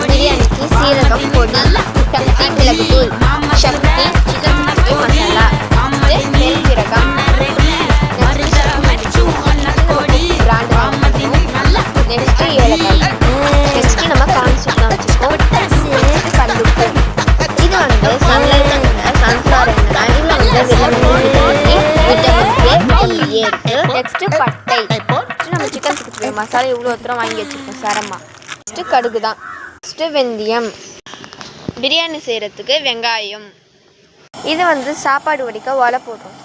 பிரியாணிக்கு சீரகம் பொடி, சக்தி மிளகுத்தூள், சக்தி சிக்கன் மசாலா, பெருஞ்சீரகம், நெக்ஸ்ட் ஏலக்காய், நெக்ஸ்ட் நம்ம கான்செப்ட் வச்சுக்கோம். கல்லுப்பு, இது சன்ஃப்ளவர் எண்ணெய், இது விட்டமின் ஏ. நெக்ஸ்ட் பட்டை, நம்ம சிக்கன் 65 மசாலா இவ்வளோ ஒருத்தரம் வாங்கி வச்சுருக்கோம் சரமா. நெக்ஸ்ட் கடுகு தான். நெக்ஸ்ட் வெந்தயம், பிரியாணி செய்கிறதுக்கு வெங்காயம், இது சாப்பாடு வடிக்க ஒலை போடுறோம்.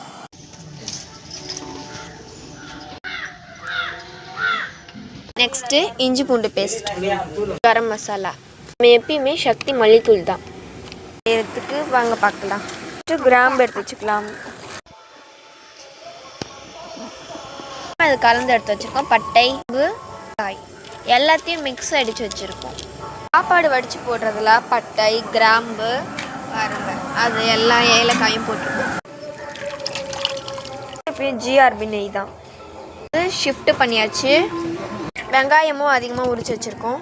நெக்ஸ்ட்டு இஞ்சி பூண்டு பேஸ்ட், கரம் மசாலா, நம்ம எப்பயுமே சக்தி மல்லித்தூள் தான் செய்கிறதுக்கு. வாங்க பார்க்கலாம். நெக்ஸ்ட்டு கிராம்பு எடுத்து வச்சுக்கலாம். அது கலந்து எடுத்து வச்சுருக்கோம். பட்டை, காய் எல்லாத்தையும் மிக்ஸ் அடித்து வச்சுருக்கோம். சாப்பாடு வடித்து போடுறதுல பட்டை, கிராம்பு, பாருங்க அது எல்லா ஏலக்காயும் போட்டிருக்கோம். ஜிஆர்பி நெய் தான். ஷிஃப்ட் பண்ணியாச்சு. வெங்காயமும் அதிகமாக உரிச்சு வச்சுருக்கோம்.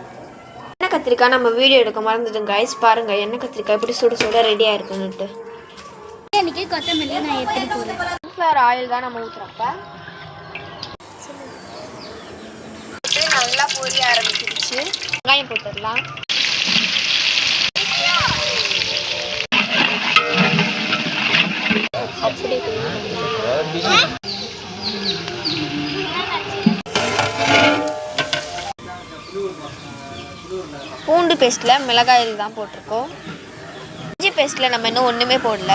எண்ணெய் கத்திரிக்காய் நம்ம வீடியோ எடுக்க மறந்துடுங்க கைஸ். பாருங்கள் எண்ணெய் கத்திரிக்காய் எப்படி சுட சுட ரெடியாக இருக்குன்னுட்டு. எனக்கு கொத்தமல்லி நான் எடுத்துகிட்டு போகிறேன். சன்ஃப்ளவர் ஆயில் தான் நம்ம ஊற்றுறப்ப நல்லா பொரிய ஆரம்பிச்சிருச்சு. வெங்காயம் போட்டுடலாம். அப்படி பூண்டு பேஸ்ட்டில் மிளகாயில் தான் போட்டிருக்கோம். இஞ்சி பேஸ்ட்டில் நம்ம இன்னும் ஒன்றுமே போடல.